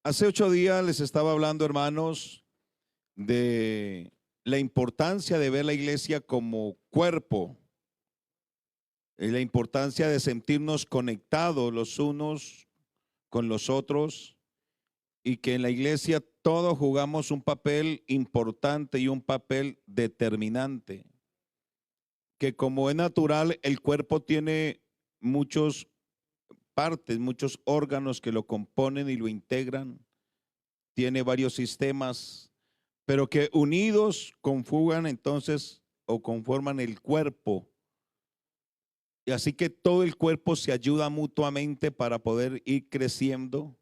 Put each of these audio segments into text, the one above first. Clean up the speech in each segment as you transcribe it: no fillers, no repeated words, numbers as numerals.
Hace 8 días les estaba hablando, hermanos, de la importancia de ver la iglesia como cuerpo, la importancia de sentirnos conectados los unos con los otros y que en la iglesia todos jugamos un papel importante y un papel determinante. Que como es natural, el cuerpo tiene muchas partes, muchos órganos que lo componen y lo integran, tiene varios sistemas, pero que unidos conjugan entonces o conforman el cuerpo. Y así que todo el cuerpo se ayuda mutuamente para poder ir creciendo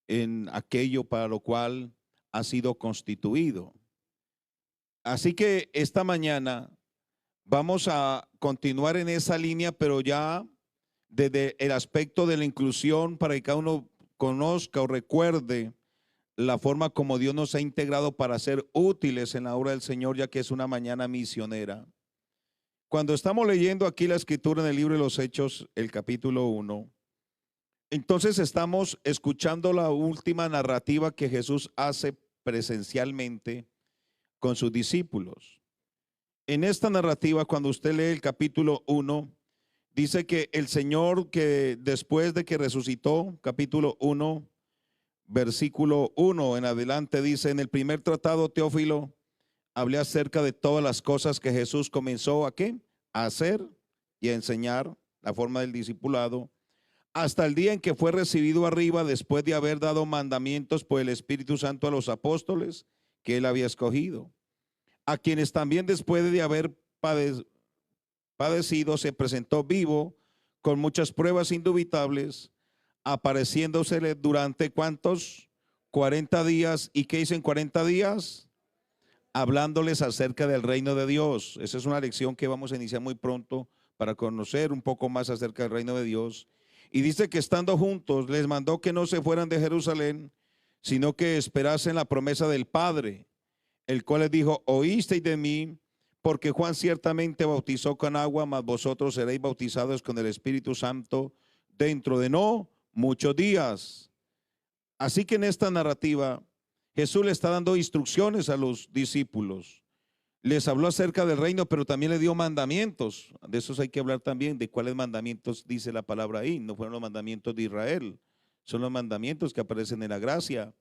en aquello para lo cual ha sido constituido. Así que esta mañana vamos a continuar en esa línea, pero ya desde el aspecto de la inclusión para que cada uno conozca o recuerde la forma como Dios nos ha integrado para ser útiles en la obra del Señor, ya que es una mañana misionera. Cuando estamos leyendo aquí la escritura en el libro de los Hechos, el capítulo 1, entonces estamos escuchando la última narrativa que Jesús hace presencialmente con sus discípulos. En esta narrativa, cuando usted lee el capítulo 1, dice que el Señor, que después de que resucitó, capítulo 1, versículo 1 en adelante, dice: en el primer tratado, Teófilo, hablé acerca de todas las cosas que Jesús comenzó ¿a qué? A hacer y a enseñar, la forma del discipulado, hasta el día en que fue recibido arriba, después de haber dado mandamientos por el Espíritu Santo a los apóstoles que él había escogido, a quienes también después de haber padecido se presentó vivo con muchas pruebas indubitables, apareciéndosele durante ¿cuántos? 40 días. ¿Y qué hizo en 40 días? Hablándoles acerca del reino de Dios. Esa es una lección que vamos a iniciar muy pronto para conocer un poco más acerca del reino de Dios. Y dice que estando juntos les mandó que no se fueran de Jerusalén, sino que esperasen la promesa del Padre, el cual les dijo: oísteis de mí, porque Juan ciertamente bautizó con agua, mas vosotros seréis bautizados con el Espíritu Santo dentro de no muchos días. Así que en esta narrativa Jesús le está dando instrucciones a los discípulos. Les habló acerca del reino, pero también le dio mandamientos. De esos hay que hablar también, de cuáles mandamientos dice la palabra ahí. No fueron los mandamientos de Israel, son los mandamientos que aparecen en la gracia.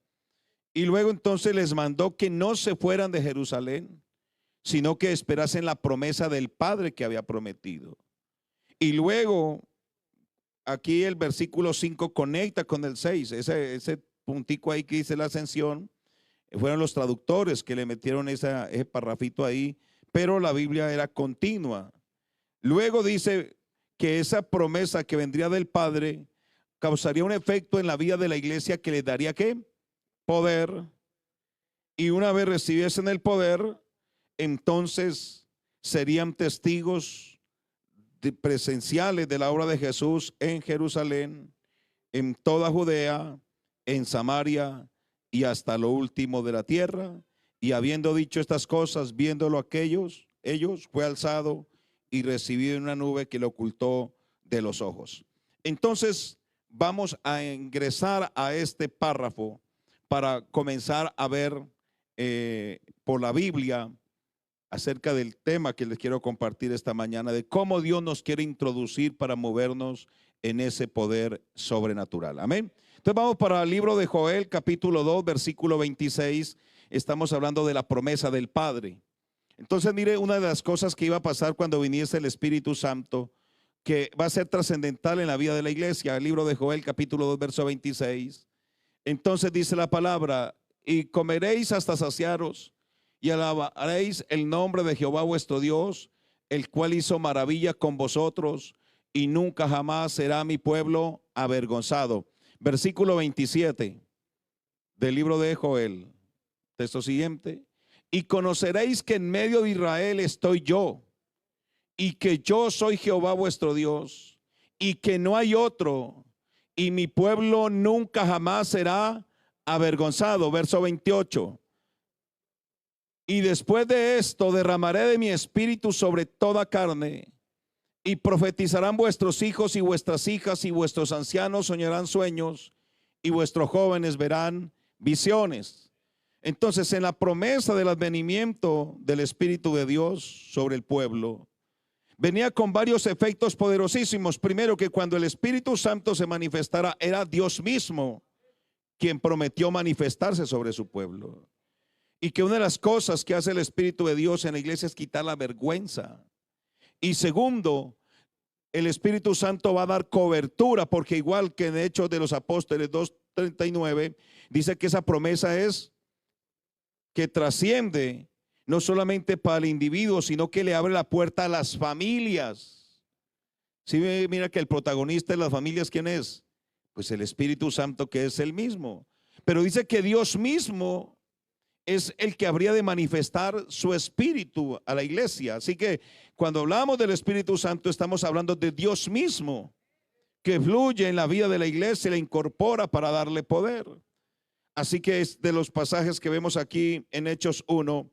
Y luego entonces les mandó que no se fueran de Jerusalén, sino que esperasen la promesa del Padre que había prometido. Y luego aquí el versículo 5 conecta con el 6, ese puntico ahí que dice la ascensión, fueron los traductores que le metieron ese parrafito ahí, pero la Biblia era continua. Luego dice que esa promesa que vendría del Padre causaría un efecto en la vida de la iglesia que les daría ¿qué? Poder. Y una vez recibiesen el poder, entonces serían testigos presenciales de la obra de Jesús en Jerusalén, en toda Judea, en Samaria y hasta lo último de la tierra. Y habiendo dicho estas cosas, viéndolo ellos fue alzado y recibido en una nube que lo ocultó de los ojos. Entonces vamos a ingresar a este párrafo para comenzar a ver por la Biblia acerca del tema que les quiero compartir esta mañana, de cómo Dios nos quiere introducir para movernos en ese poder sobrenatural. Amén. Entonces vamos para el libro de Joel, capítulo 2, versículo 26. Estamos hablando de la promesa del Padre. Entonces mire, una de las cosas que iba a pasar cuando viniese el Espíritu Santo, que va a ser trascendental en la vida de la iglesia. El libro de Joel, capítulo 2, verso 26. Entonces dice la palabra: y comeréis hasta saciaros, y alabaréis el nombre de Jehová vuestro Dios, el cual hizo maravilla con vosotros, y nunca jamás será mi pueblo avergonzado. Versículo 27 del libro de Joel, texto siguiente: y conoceréis que en medio de Israel estoy yo, y que yo soy Jehová vuestro Dios, y que no hay otro, y mi pueblo nunca jamás será avergonzado. Verso 28: y después de esto derramaré de mi espíritu sobre toda carne, y profetizarán vuestros hijos y vuestras hijas, y vuestros ancianos soñarán sueños, y vuestros jóvenes verán visiones. Entonces, en la promesa del advenimiento del Espíritu de Dios sobre el pueblo, venía con varios efectos poderosísimos. Primero, que cuando el Espíritu Santo se manifestara, era Dios mismo quien prometió manifestarse sobre su pueblo. Y que una de las cosas que hace el Espíritu de Dios en la iglesia es quitar la vergüenza. Y segundo, el Espíritu Santo va a dar cobertura, porque igual que en Hechos de los Apóstoles 2:39, dice que esa promesa es que trasciende no solamente para el individuo, sino que le abre la puerta a las familias. Si mira que el protagonista de las familias, ¿quién es? Pues el Espíritu Santo, que es el mismo. Pero dice que Dios mismo es el que habría de manifestar su espíritu a la iglesia. Así que cuando hablamos del Espíritu Santo, estamos hablando de Dios mismo, que fluye en la vida de la iglesia y la incorpora para darle poder. Así que es de los pasajes que vemos aquí en Hechos 1,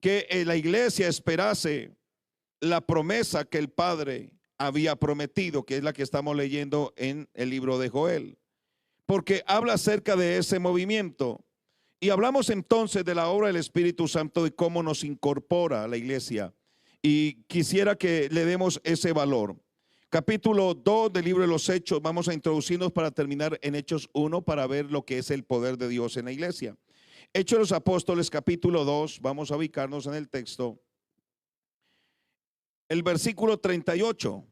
que la iglesia esperase la promesa que el Padre había prometido, que es la que estamos leyendo en el libro de Joel, porque habla acerca de ese movimiento. Y hablamos entonces de la obra del Espíritu Santo, de cómo nos incorpora a la iglesia, y quisiera que le demos ese valor. Capítulo 2 del libro de los Hechos, vamos a introducirnos para terminar en Hechos 1 para ver lo que es el poder de Dios en la iglesia. Hechos de los Apóstoles, capítulo 2, vamos a ubicarnos en el texto. El versículo 38,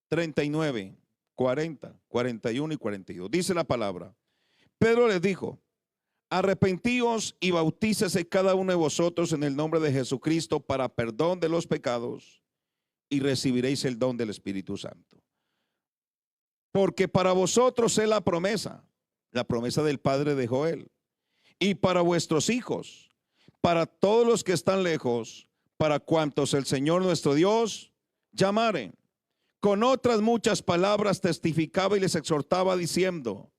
39, 40, 41 y 42. Dice la palabra: Pedro les dijo: arrepentíos y bautícese cada uno de vosotros en el nombre de Jesucristo para perdón de los pecados, y recibiréis el don del Espíritu Santo. Porque para vosotros es la promesa del Padre de Joel, y para vuestros hijos, para todos los que están lejos, para cuantos el Señor nuestro Dios llamare. Con otras muchas palabras testificaba y les exhortaba diciendo: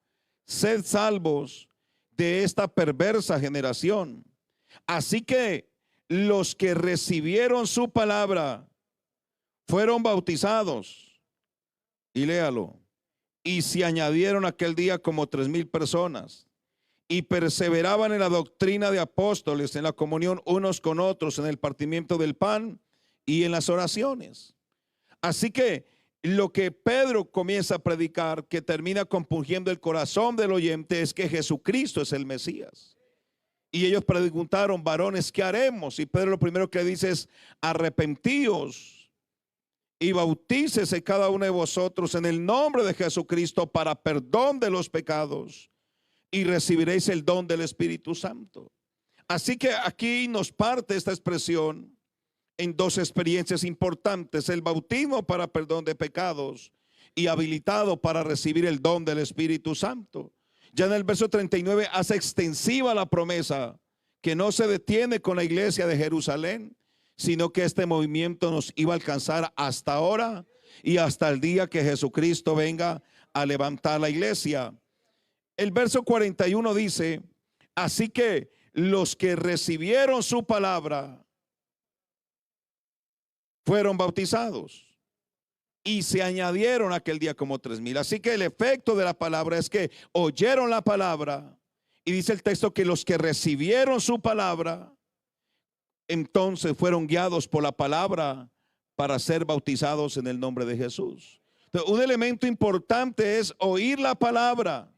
sed salvos de esta perversa generación. Así que los que recibieron su palabra fueron bautizados, y léalo, y se añadieron aquel día como 3,000 personas, y perseveraban en la doctrina de apóstoles, en la comunión unos con otros, en el partimiento del pan y en las oraciones. Así que lo que Pedro comienza a predicar, que termina compungiendo el corazón del oyente, es que Jesucristo es el Mesías. Y ellos preguntaron: varones, ¿qué haremos? Y Pedro lo primero que dice es: arrepentíos y bautícese cada uno de vosotros en el nombre de Jesucristo para perdón de los pecados, y recibiréis el don del Espíritu Santo. Así que aquí nos parte esta expresión en dos experiencias importantes: el bautismo para perdón de pecados y habilitado para recibir el don del Espíritu Santo. Ya en el verso 39 hace extensiva la promesa, que no se detiene con la iglesia de Jerusalén, sino que este movimiento nos iba a alcanzar hasta ahora y hasta el día que Jesucristo venga a levantar la iglesia. El verso 41 dice: así que los que recibieron su palabra fueron bautizados, y se añadieron aquel día como 3,000. Así que el efecto de la palabra es que oyeron la palabra, y dice el texto que los que recibieron su palabra entonces fueron guiados por la palabra para ser bautizados en el nombre de Jesús. Entonces, un elemento importante es oír la palabra.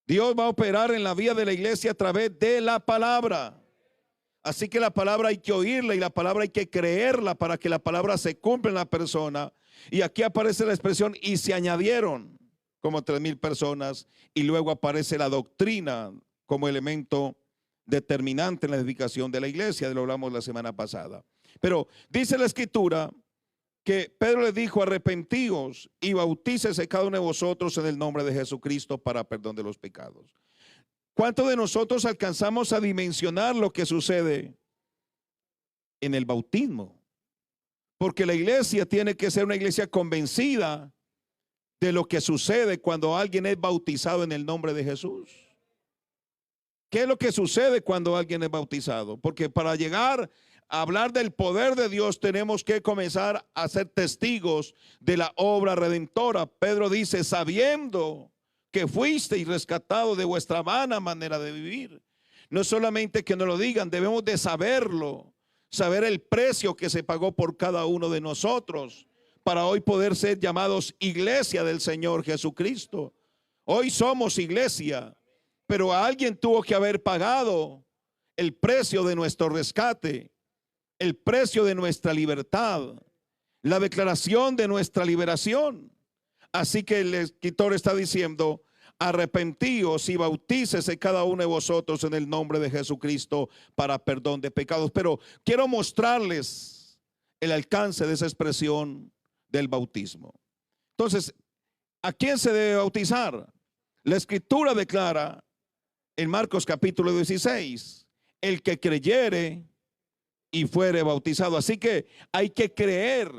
Dios va a operar en la vida de la iglesia a través de la palabra. Así que la palabra hay que oírla, y la palabra hay que creerla para que la palabra se cumpla en la persona. Y aquí aparece la expresión: y se añadieron como 3,000 personas, y luego aparece la doctrina como elemento determinante en la edificación de la iglesia. De lo hablamos la semana pasada. Pero dice la escritura que Pedro le dijo: arrepentíos y bautícese cada uno de vosotros en el nombre de Jesucristo para perdón de los pecados. ¿Cuántos de nosotros alcanzamos a dimensionar lo que sucede en el bautismo? Porque la iglesia tiene que ser una iglesia convencida de lo que sucede cuando alguien es bautizado en el nombre de Jesús. ¿Qué es lo que sucede cuando alguien es bautizado? Porque para llegar a hablar del poder de Dios tenemos que comenzar a ser testigos de la obra redentora. Pedro dice: sabiendo que fuisteis rescatados de vuestra vana manera de vivir. No solamente que nos lo digan, debemos de saberlo, saber el precio que se pagó por cada uno de nosotros para hoy poder ser llamados iglesia del Señor Jesucristo. Hoy somos iglesia, pero alguien tuvo que haber pagado el precio de nuestro rescate, el precio de nuestra libertad, la declaración de nuestra liberación. Así que el escritor está diciendo: arrepentíos y bautícese cada uno de vosotros en el nombre de Jesucristo para perdón de pecados. Pero quiero mostrarles el alcance de esa expresión del bautismo. Entonces, ¿a quién se debe bautizar? La escritura declara en Marcos capítulo 16: el que creyere y fuere bautizado. Así que hay que creer.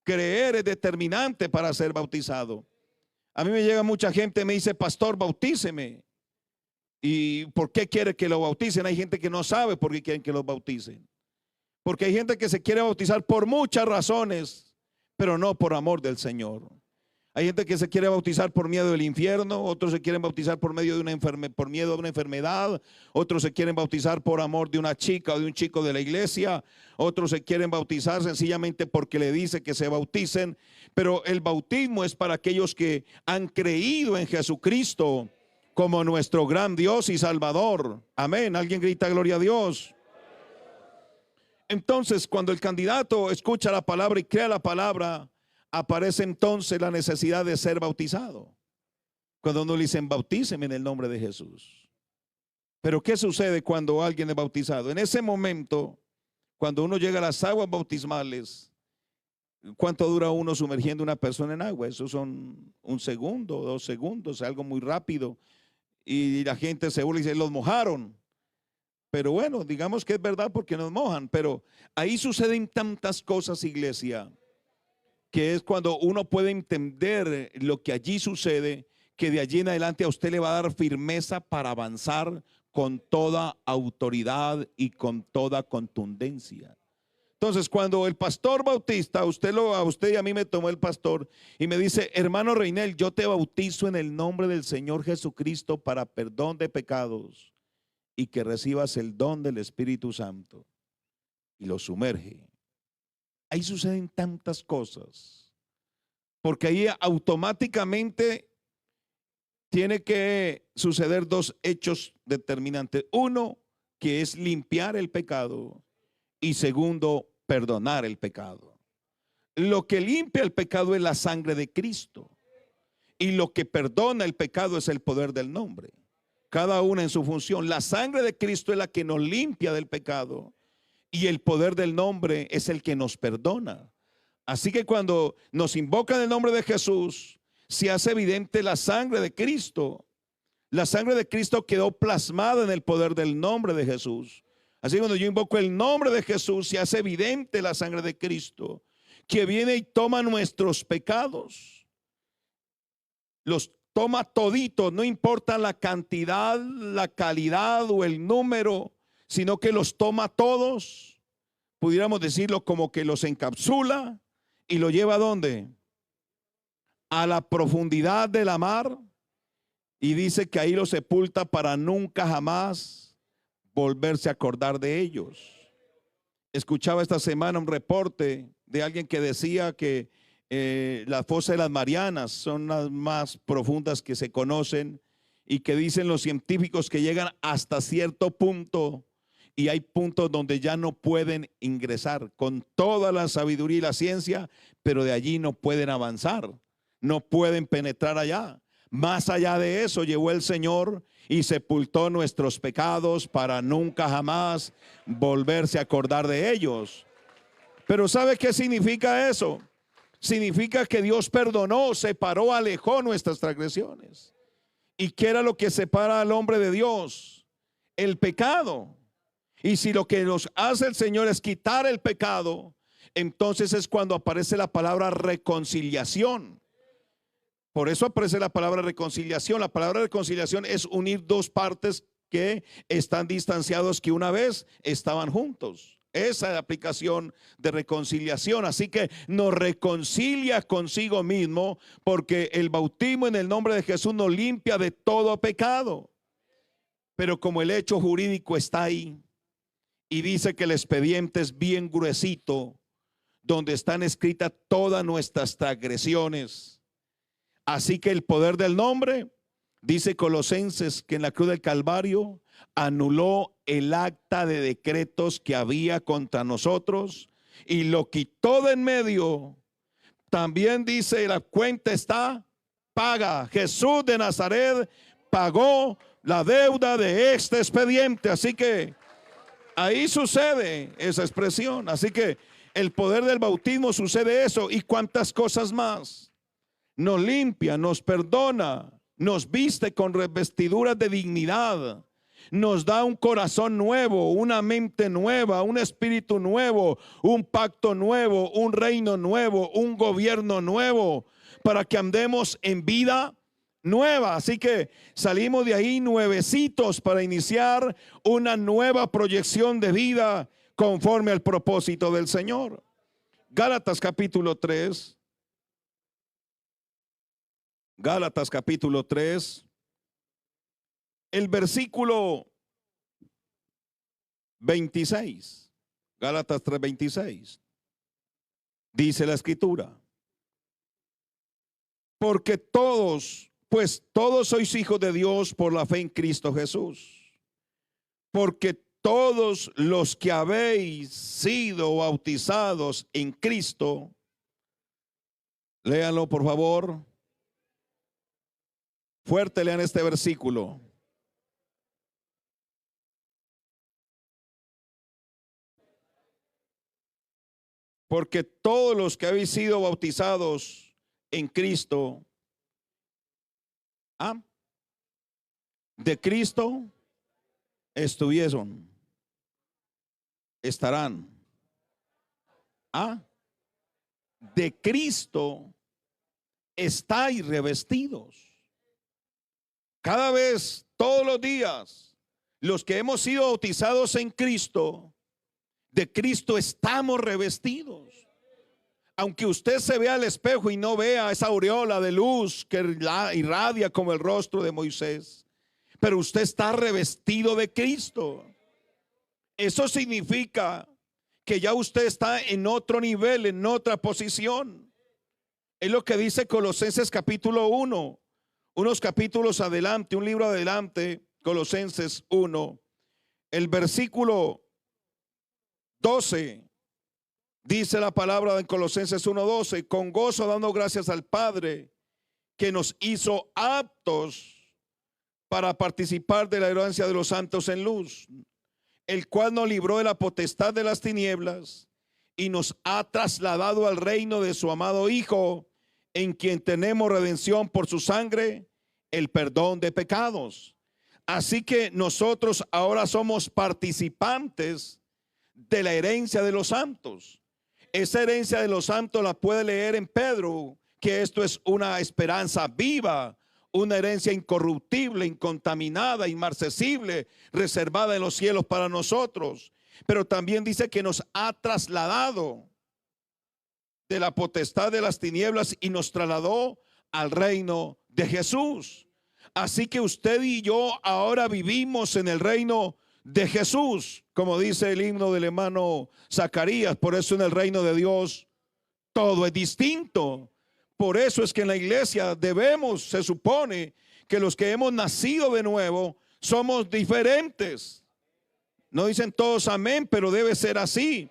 Creer es determinante para ser bautizado. A mí me llega mucha gente y me dice: pastor, bautíceme. ¿Y por qué quiere que lo bauticen? Hay gente que no sabe por qué quieren que los bauticen. Porque hay gente que se quiere bautizar por muchas razones, pero no por amor del Señor. Hay gente que se quiere bautizar por miedo del infierno, otros se quieren bautizar por medio de por miedo a una enfermedad, otros se quieren bautizar por amor de una chica o de un chico de la iglesia, otros se quieren bautizar sencillamente porque le dice que se bauticen. Pero el bautismo es para aquellos que han creído en Jesucristo como nuestro gran Dios y Salvador. Amén. Alguien grita gloria a Dios. Entonces, cuando el candidato escucha la palabra y crea la palabra, aparece entonces la necesidad de ser bautizado. Cuando uno le dicen: bautíceme en el nombre de Jesús. Pero ¿qué sucede cuando alguien es bautizado? En ese momento, cuando uno llega a las aguas bautismales, ¿cuánto dura uno sumergiendo a una persona en agua? Eso son 1 segundo, 2 segundos, algo muy rápido. Y la gente se burla y dice: los mojaron. Pero bueno, digamos que es verdad porque nos mojan. Pero ahí suceden tantas cosas, iglesia, que es cuando uno puede entender lo que allí sucede, que de allí en adelante a usted le va a dar firmeza para avanzar con toda autoridad y con toda contundencia. Entonces, cuando el pastor bautista, a usted y a mí me tomó el pastor y me dice: hermano Reinel, yo te bautizo en el nombre del Señor Jesucristo para perdón de pecados y que recibas el don del Espíritu Santo, y lo sumerge. Ahí suceden tantas cosas, porque ahí automáticamente tiene que suceder 2 hechos determinantes. Uno, que es limpiar el pecado, y segundo, perdonar el pecado. Lo que limpia el pecado es la sangre de Cristo, y lo que perdona el pecado es el poder del nombre. Cada una en su función. La sangre de Cristo es la que nos limpia del pecado, y el poder del nombre es el que nos perdona. Así que cuando nos invocan el nombre de Jesús, se hace evidente la sangre de Cristo. La sangre de Cristo quedó plasmada en el poder del nombre de Jesús. Así que cuando yo invoco el nombre de Jesús, se hace evidente la sangre de Cristo, que viene y toma nuestros pecados. Los toma toditos, no importa la cantidad, la calidad o el número, sino que los toma todos. Pudiéramos decirlo como que los encapsula y lo lleva ¿a dónde? A la profundidad de la mar, y dice que ahí los sepulta para nunca jamás volverse a acordar de ellos. Escuchaba esta semana un reporte de alguien que decía que las fosas de las Marianas son las más profundas que se conocen, y que dicen los científicos que llegan hasta cierto punto, y hay puntos donde ya no pueden ingresar con toda la sabiduría y la ciencia, pero de allí no pueden avanzar, no pueden penetrar allá. Más allá de eso llevó el Señor y sepultó nuestros pecados para nunca jamás volverse a acordar de ellos. Pero ¿sabe qué significa eso? Significa que Dios perdonó, separó, alejó nuestras transgresiones. ¿Y qué era lo que separa al hombre de Dios? El pecado. Y si lo que nos hace el Señor es quitar el pecado, entonces es cuando aparece la palabra reconciliación. Por eso aparece la palabra reconciliación. La palabra reconciliación es unir 2 partes que están distanciados, que una vez estaban juntos. Esa es la aplicación de reconciliación. Así que nos reconcilia consigo mismo, porque el bautismo en el nombre de Jesús nos limpia de todo pecado. Pero como el hecho jurídico está ahí y dice que el expediente es bien gruesito, donde están escritas todas nuestras transgresiones. Así que el poder del nombre, dice Colosenses, que en la cruz del Calvario anuló el acta de decretos que había contra nosotros y lo quitó de en medio. También dice, la cuenta está paga. Jesús de Nazaret pagó la deuda de este expediente. Así que ahí sucede esa expresión. Así que el poder del bautismo sucede eso y cuántas cosas más. Nos limpia, nos perdona, nos viste con revestiduras de dignidad, nos da un corazón nuevo, una mente nueva, un espíritu nuevo, un pacto nuevo, un reino nuevo, un gobierno nuevo, para que andemos en vida nueva. Así que salimos de ahí nuevecitos para iniciar una nueva proyección de vida conforme al propósito del Señor. Gálatas capítulo 3. Gálatas capítulo 3. El versículo 26. Gálatas 3:26. Dice la escritura: porque todos sois hijos de Dios por la fe en Cristo Jesús. Porque todos los que habéis sido bautizados en Cristo, léanlo por favor. Fuerte, lean este versículo. Porque todos los que habéis sido bautizados en Cristo, de Cristo estarán. De Cristo estáis revestidos. Cada vez, todos los días, los que hemos sido bautizados en Cristo, de Cristo estamos revestidos. Aunque usted se vea al espejo y no vea esa aureola de luz que irradia como el rostro de Moisés, pero usted está revestido de Cristo. Eso significa que ya usted está en otro nivel, en otra posición. Es lo que dice Colosenses capítulo 1. Unos capítulos adelante, un libro adelante, Colosenses 1, el versículo 12, dice la palabra en Colosenses 1:12: con gozo dando gracias al Padre que nos hizo aptos para participar de la herencia de los santos en luz, el cual nos libró de la potestad de las tinieblas y nos ha trasladado al reino de su amado Hijo, en quien tenemos redención por su sangre, el perdón de pecados. Así que nosotros ahora somos participantes de la herencia de los santos. Esa herencia de los santos la puede leer en Pedro, que esto es una esperanza viva, una herencia incorruptible, incontaminada, inmarcesible, reservada en los cielos para nosotros. Pero también dice que nos ha trasladado de la potestad de las tinieblas y nos trasladó al reino de Jesús. Así que usted y yo ahora vivimos en el reino de Jesús, como dice el himno del hermano Zacarías. Por eso en el reino de Dios todo es distinto. Por eso es que en la iglesia se supone que los que hemos nacido de nuevo somos diferentes. No dicen todos amén, pero debe ser así.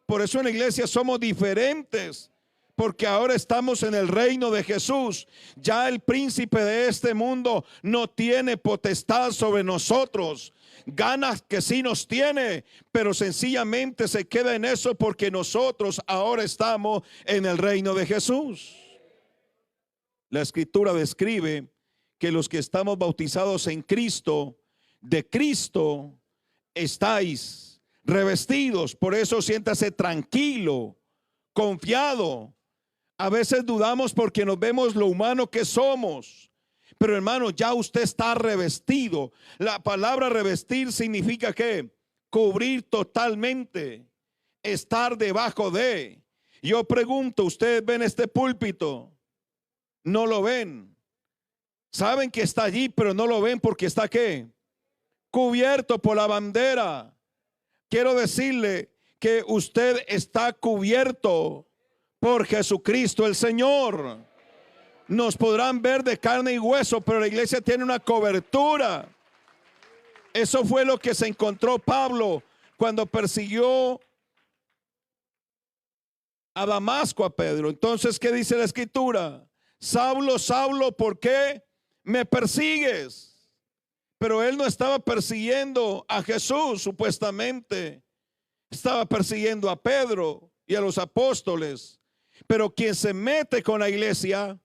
Por eso en la iglesia somos diferentes, porque ahora estamos en el reino de Jesús. Ya el príncipe de este mundo no tiene potestad sobre nosotros. Ganas que sí nos tiene, pero sencillamente se queda en eso porque nosotros ahora estamos en el reino de Jesús. La escritura describe que los que estamos bautizados en Cristo, de Cristo estáis revestidos. Por eso siéntase tranquilo, confiado. A veces dudamos porque nos vemos lo humano que somos. Pero hermano, ya usted está revestido. La palabra revestir significa ¿qué? Cubrir totalmente. estar debajo de. Yo pregunto, ¿ustedes ven este púlpito? No lo ven. Saben que está allí, pero no lo ven porque está ¿qué? Cubierto por la bandera. Quiero decirle que usted está cubierto por Jesucristo el Señor. Nos podrán ver de carne y hueso, pero la iglesia tiene una cobertura. Eso fue lo que se encontró Pablo cuando persiguió a Damasco a Pedro. Entonces, ¿qué dice la escritura? Saulo, Saulo, ¿por qué me persigues? Pero él no estaba persiguiendo a Jesús, supuestamente. Estaba persiguiendo a Pedro y a los apóstoles. Pero quien se mete con la iglesia,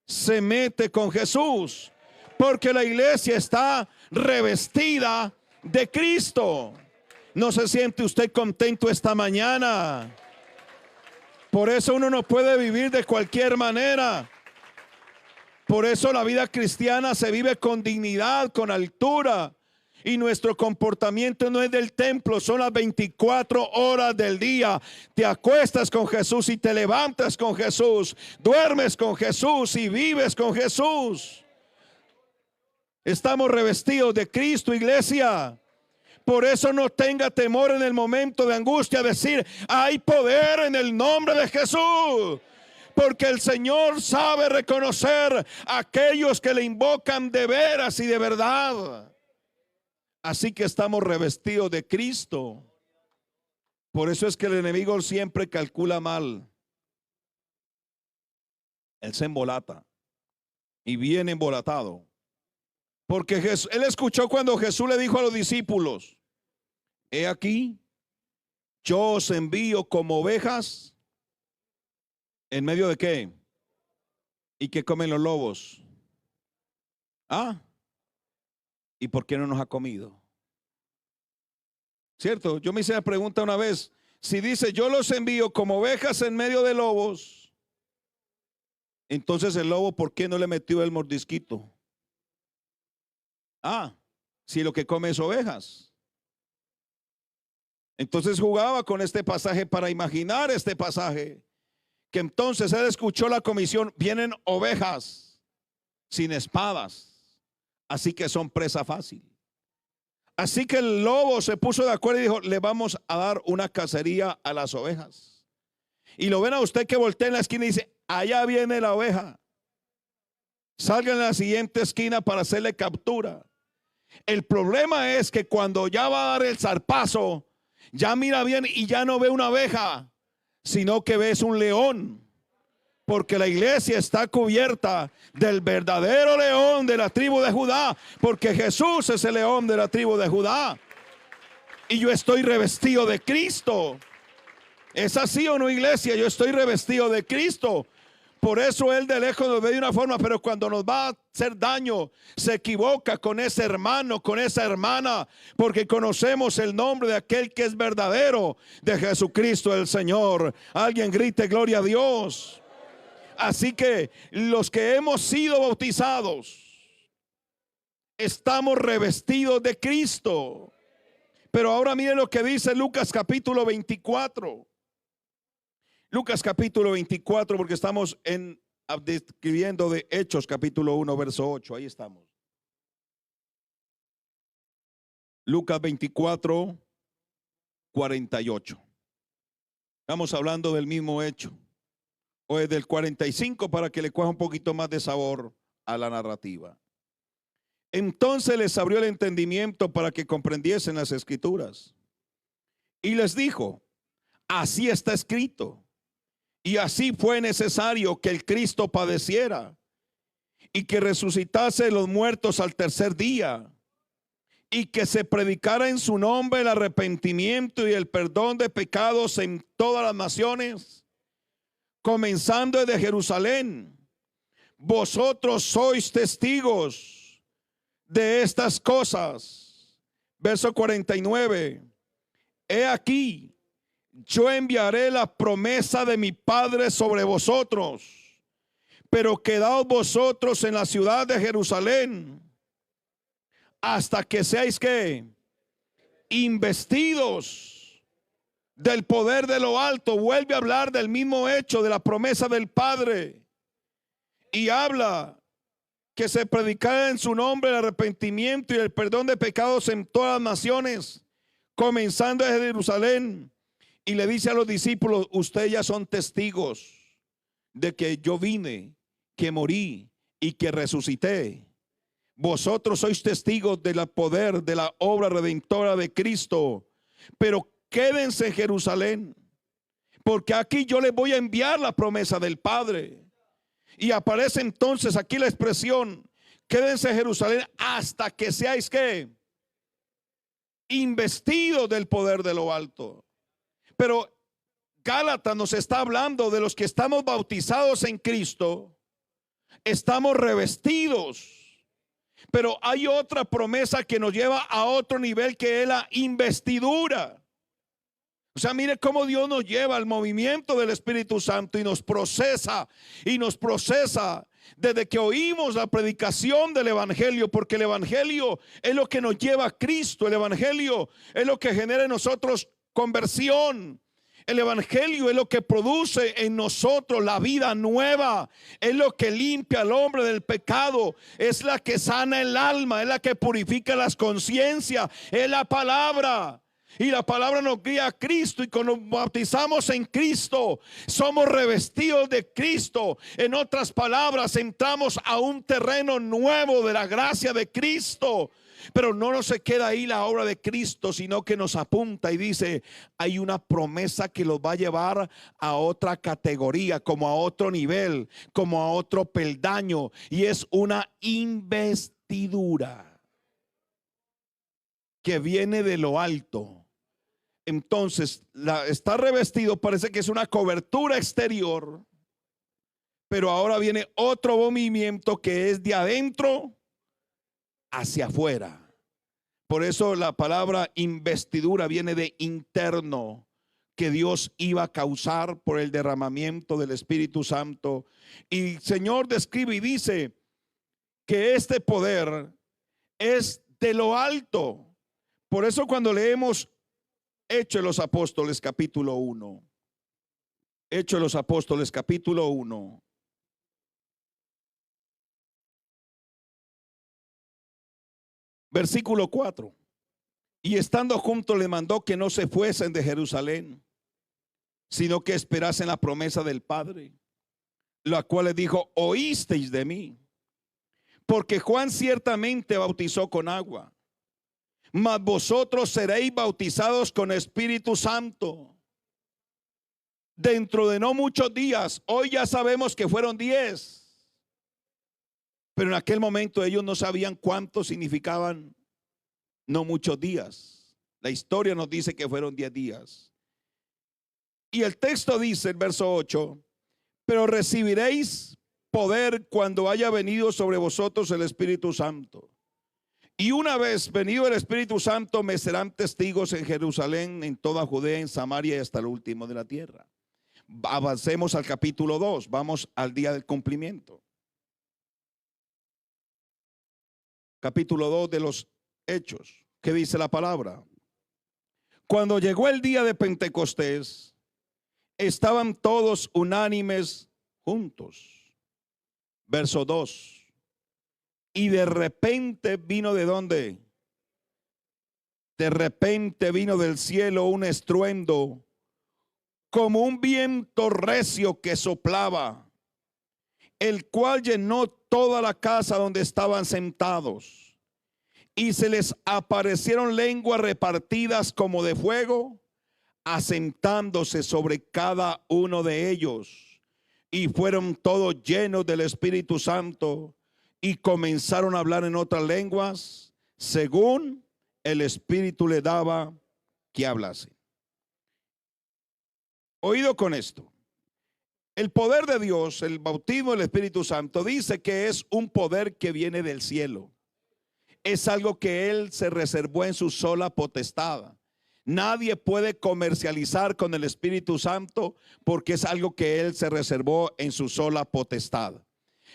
se mete con Jesús. Porque la iglesia está revestida de Cristo. ¿No se siente usted contento esta mañana? Por eso uno no puede vivir de cualquier manera. Por eso la vida cristiana se vive con dignidad, con altura. Y nuestro comportamiento no es del templo, son las 24 horas del día. Te acuestas con Jesús y te levantas con Jesús. Duermes con Jesús y vives con Jesús. Estamos revestidos de Cristo, iglesia. Por eso no tenga temor en el momento de angustia, decir, hay poder en el nombre de Jesús. Porque el Señor sabe reconocer a aquellos que le invocan de veras y de verdad. Así que estamos revestidos de Cristo. Por eso es que el enemigo siempre calcula mal. Él se embolata y viene embolatado. Porque él escuchó cuando Jesús le dijo a los discípulos, he aquí, yo os envío como ovejas, ¿en medio de qué? ¿Y qué comen los lobos? ¿Ah? ¿Y por qué no nos ha comido? ¿Cierto? Yo me hice la pregunta una vez, si dice yo los envío como ovejas en medio de lobos, entonces el lobo, ¿por qué no le metió el mordisquito? Ah, si lo que come es ovejas. Entonces jugaba con este pasaje para imaginar este pasaje. Que entonces él escuchó la comisión, vienen ovejas sin espadas, así que son presa fácil. Así que el lobo se puso de acuerdo y dijo, le vamos a dar una cacería a las ovejas. Y lo ven a usted que voltea en la esquina y dice, allá viene la oveja. Salga en la siguiente esquina para hacerle captura. El problema es que cuando ya va a dar el zarpazo, ya mira bien y ya no ve una oveja, sino que ves un león. Porque la iglesia está cubierta del verdadero león de la tribu de Judá. Porque Jesús es el león de la tribu de Judá. Y yo estoy revestido de Cristo. ¿Es así o no, iglesia? Yo estoy revestido de Cristo. Por eso él de lejos nos ve de una forma, pero cuando nos va a hacer daño, se equivoca con ese hermano, con esa hermana, porque conocemos el nombre de aquel que es verdadero, de Jesucristo el Señor. Alguien grite gloria a Dios. Así que los que hemos sido bautizados, estamos revestidos de Cristo. Pero ahora miren lo que dice Lucas capítulo 24. Lucas capítulo 24, porque estamos describiendo de Hechos capítulo 1 verso 8. Ahí estamos. Lucas 24, 48. Estamos hablando del mismo hecho. O es del 45 para que le coja un poquito más de sabor a la narrativa. Entonces les abrió el entendimiento para que comprendiesen las escrituras. Y les dijo, así está escrito. Y así fue necesario que el Cristo padeciera y que resucitase de los muertos al tercer día y que se predicara en su nombre el arrepentimiento y el perdón de pecados en todas las naciones, comenzando desde Jerusalén. Vosotros sois testigos de estas cosas. Verso 49. He aquí, yo enviaré la promesa de mi Padre sobre vosotros, pero quedaos vosotros en la ciudad de Jerusalén hasta que seáis ¿qué? Investidos del poder de lo alto, vuelve a hablar del mismo hecho de la promesa del Padre y habla que se predicara en su nombre el arrepentimiento y el perdón de pecados en todas las naciones, comenzando desde Jerusalén. Y le dice a los discípulos: ustedes ya son testigos de que yo vine, que morí y que resucité. Vosotros sois testigos del poder de la obra redentora de Cristo. Pero quédense en Jerusalén, porque aquí yo les voy a enviar la promesa del Padre. Y aparece entonces aquí la expresión: quédense en Jerusalén hasta que seáis ¿qué? Investidos del poder de lo alto. Pero Gálatas nos está hablando de los que estamos bautizados en Cristo, estamos revestidos. Pero hay otra promesa que nos lleva a otro nivel, que es la investidura. O sea, mire cómo Dios nos lleva al movimiento del Espíritu Santo y nos procesa desde que oímos la predicación del Evangelio, porque el Evangelio es lo que nos lleva a Cristo. El Evangelio es lo que genera en nosotros conversión. El Evangelio es lo que produce en nosotros la vida nueva, es lo que limpia al hombre del pecado, es la que sana el alma, es la que purifica las conciencias, es la palabra. Y la palabra nos guía a Cristo, y cuando nos bautizamos en Cristo somos revestidos de Cristo. En otras palabras, entramos a un terreno nuevo de la gracia de Cristo. Pero no nos se queda ahí la obra de Cristo, sino que nos apunta y dice: hay una promesa que los va a llevar a otra categoría, como a otro nivel, como a otro peldaño, y es una investidura que viene de lo alto. Entonces, está revestido, parece que es una cobertura exterior, pero ahora viene otro movimiento que es de adentro hacia afuera. Por eso la palabra investidura viene de interno, que Dios iba a causar por el derramamiento del Espíritu Santo. Y el Señor describe y dice que este poder es de lo alto. Por eso cuando leemos Hechos de los Apóstoles capítulo 1, Hechos de los Apóstoles capítulo 1, versículo 4. Y estando juntos le mandó que no se fuesen de Jerusalén, sino que esperasen la promesa del Padre, la cual les dijo: oísteis de mí, porque Juan ciertamente bautizó con agua, mas vosotros seréis bautizados con Espíritu Santo dentro de no muchos días. Hoy ya sabemos que fueron 10. Pero en aquel momento ellos no sabían cuánto significaban no muchos días. La historia nos dice que fueron 10 días. Y el texto dice, el verso 8: pero recibiréis poder cuando haya venido sobre vosotros el Espíritu Santo. Y una vez venido el Espíritu Santo, me serán testigos en Jerusalén, en toda Judea, en Samaria y hasta el último de la tierra. Avancemos al capítulo 2. Vamos al día del cumplimiento. Capítulo 2 de los Hechos. ¿Qué dice la palabra? Cuando llegó el día de Pentecostés, estaban todos unánimes juntos. Verso 2. Y de repente vino ¿de dónde? De repente vino del cielo un estruendo, como un viento recio que soplaba, el cual llenó toda la casa donde estaban sentados. Y se les aparecieron lenguas repartidas como de fuego, asentándose sobre cada uno de ellos. Y fueron todos llenos del Espíritu Santo, y comenzaron a hablar en otras lenguas, según el Espíritu le daba que hablase. Oído con esto. El poder de Dios, el bautismo del Espíritu Santo, dice que es un poder que viene del cielo. Es algo que Él se reservó en su sola potestad. Nadie puede comercializar con el Espíritu Santo, porque es algo que Él se reservó en su sola potestad.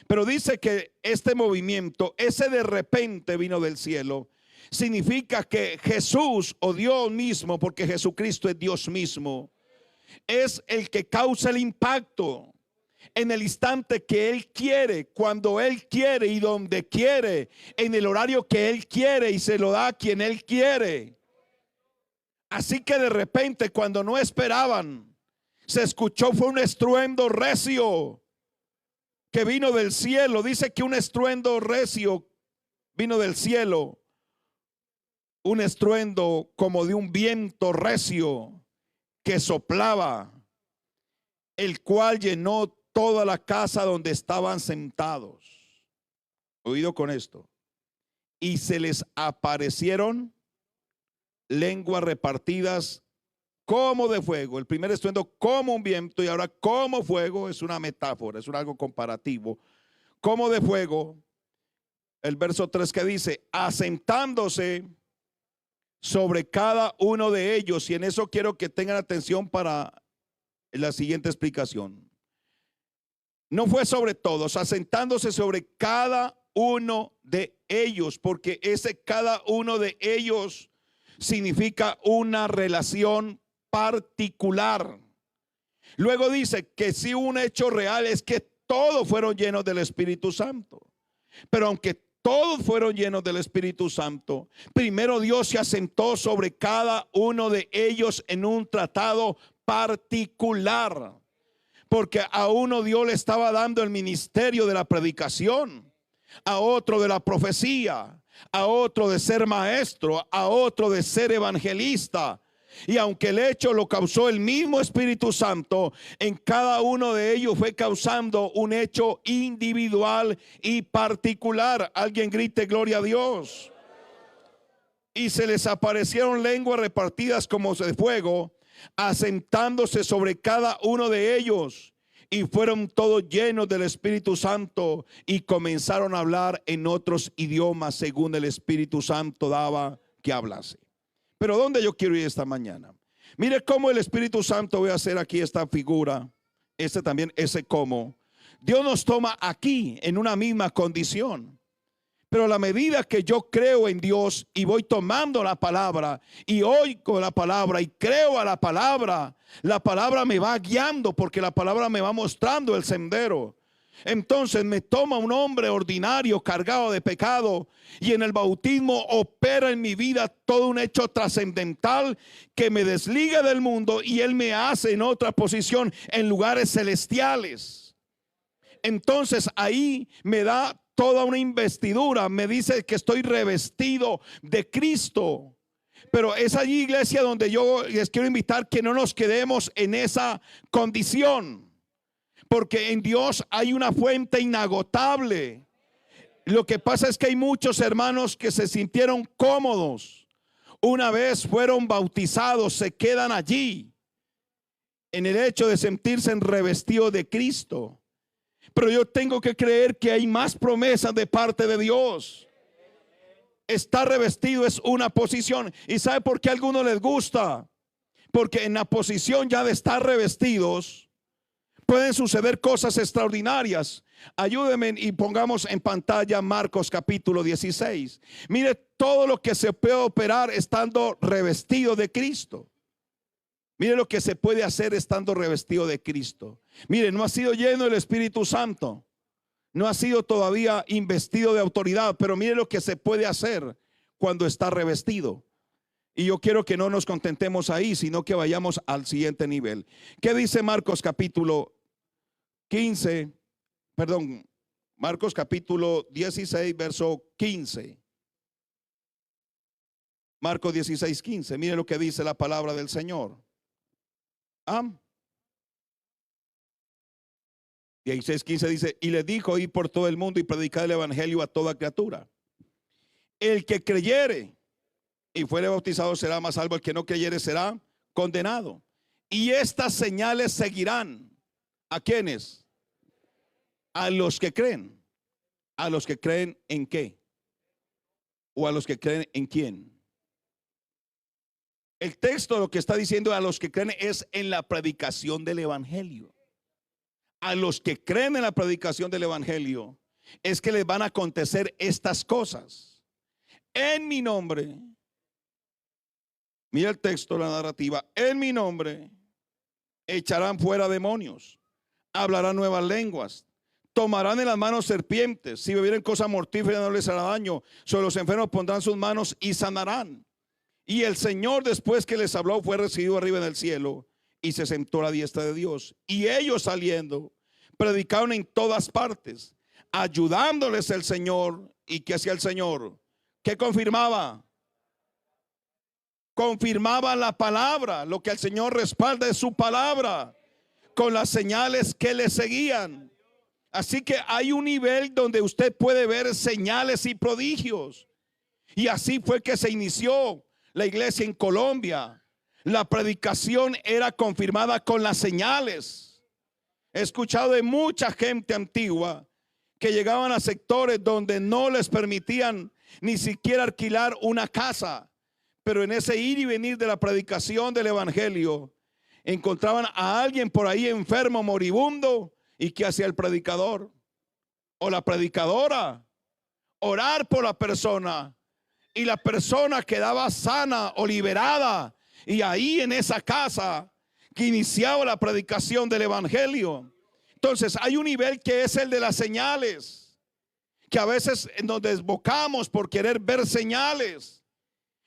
Pero dice que este movimiento, ese de repente vino del cielo, significa que Jesús o Dios mismo, porque Jesucristo es Dios mismo, es el que causa el impacto en el instante que Él quiere, cuando Él quiere y donde quiere, en el horario que Él quiere, y se lo da a quien Él quiere. Así que de repente, cuando no esperaban, se escuchó fue un estruendo recio que vino del cielo. Dice que un estruendo recio vino del cielo, un estruendo como de un viento recio que soplaba, el cual llenó toda la casa donde estaban sentados. Oído con esto. Y se les aparecieron lenguas repartidas como de fuego. El primer estruendo como un viento, y ahora como fuego es una metáfora, es un algo comparativo. Como de fuego. El verso 3 que dice, asentándose sobre cada uno de ellos. Y en eso quiero que tengan atención para la siguiente explicación. No fue sobre todos, asentándose sobre cada uno de ellos, porque ese cada uno de ellos significa una relación particular. Luego dice que si un hecho real es que todos fueron llenos del Espíritu Santo. Pero aunque todos fueron llenos del Espíritu Santo, primero Dios se asentó sobre cada uno de ellos en un tratado particular. Porque a uno Dios le estaba dando el ministerio de la predicación, a otro de la profecía, a otro de ser maestro, a otro de ser evangelista. Y aunque el hecho lo causó el mismo Espíritu Santo, en cada uno de ellos fue causando un hecho individual y particular. Alguien grite gloria a Dios. Y se les aparecieron lenguas repartidas como de fuego, asentándose sobre cada uno de ellos, y fueron todos llenos del Espíritu Santo y comenzaron a hablar en otros idiomas según el Espíritu Santo daba que hablase. Pero ¿dónde yo quiero ir esta mañana? Mire cómo el Espíritu Santo, voy a hacer aquí esta figura, también ese cómo Dios nos toma aquí en una misma condición. Pero a la medida que yo creo en Dios y voy tomando la palabra y oigo la palabra y creo a la palabra me va guiando, porque la palabra me va mostrando el sendero. Entonces me toma un hombre ordinario cargado de pecado, y en el bautismo opera en mi vida todo un hecho trascendental que me desliga del mundo, y Él me hace en otra posición en lugares celestiales. Entonces ahí me da toda una investidura, me dice que estoy revestido de Cristo. Pero es allí, iglesia, donde yo les quiero invitar que no nos quedemos en esa condición, porque en Dios hay una fuente inagotable. Lo que pasa es que hay muchos hermanos que se sintieron cómodos. Una vez fueron bautizados, se quedan allí en el hecho de sentirse revestidos de Cristo. Pero yo tengo que creer que hay más promesas de parte de Dios. Estar revestido es una posición. ¿Y sabe por qué a algunos les gusta? Porque en la posición ya de estar revestidos pueden suceder cosas extraordinarias. Ayúdenme y pongamos en pantalla Marcos capítulo 16. Mire todo lo que se puede operar estando revestido de Cristo. Mire lo que se puede hacer estando revestido de Cristo. Mire, no ha sido lleno del Espíritu Santo, no ha sido todavía investido de autoridad, pero mire lo que se puede hacer cuando está revestido. Y yo quiero que no nos contentemos ahí, sino que vayamos al siguiente nivel. ¿Qué dice Marcos capítulo 15? Perdón, Marcos capítulo 16, verso 15. Marcos 16, 15. Mire lo que dice la palabra del Señor. 16:15 dice, y le dijo, ir por todo el mundo y predicar el evangelio a toda criatura. El que creyere y fuere bautizado será más salvo, el que no creyere será condenado. Y estas señales seguirán. ¿A quiénes? A los que creen. ¿A los que creen en qué? ¿O a los que creen en quién? El texto lo que está diciendo a los que creen es en la predicación del evangelio. A los que creen en la predicación del evangelio es que les van a acontecer estas cosas. en mi nombre. Mira el texto, la narrativa. En mi nombre echarán fuera demonios, hablarán nuevas lenguas, tomarán en las manos serpientes, si bebieren cosa mortífera no les hará daño, sobre los enfermos pondrán sus manos y sanarán. Y el Señor, después que les habló, fue recibido arriba en el cielo y se sentó a la diestra de Dios. Y ellos, saliendo, predicaron en todas partes, ayudándoles el Señor. ¿Y qué hacía el Señor? ¿Qué confirmaba? Confirmaba la palabra. Lo que el Señor respalda es su palabra, con las señales que le seguían. Así que hay un nivel donde usted puede ver señales y prodigios. Y así fue que se inició la iglesia en Colombia. La predicación era confirmada con las señales. He escuchado de mucha gente antigua que llegaban a sectores donde no les permitían ni siquiera alquilar una casa, pero en ese ir y venir de la predicación del evangelio encontraban a alguien por ahí enfermo, moribundo, y ¿qué hacía el predicador o la predicadora? Orar por la persona, y la persona quedaba sana o liberada, y ahí en esa casa que iniciaba la predicación del evangelio. Entonces hay un nivel que es el de las señales, que a veces nos desbocamos por querer ver señales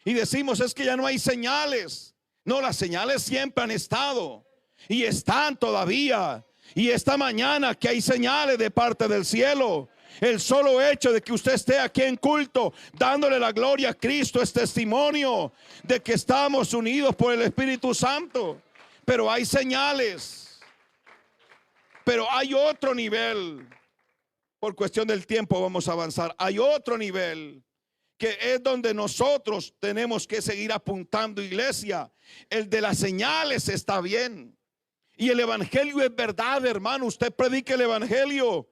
y decimos es que ya no hay señales. No, las señales siempre han estado y están todavía. Y esta mañana que hay señales de parte del cielo, el solo hecho de que usted esté aquí en culto dándole la gloria a Cristo es testimonio de que estamos unidos por el Espíritu Santo. Pero hay señales. Pero hay otro nivel. Por cuestión del tiempo vamos a avanzar. Hay otro nivel que es donde nosotros tenemos que seguir apuntando, iglesia. El de las señales está bien. Y el evangelio es verdad, hermano. Usted predica el evangelio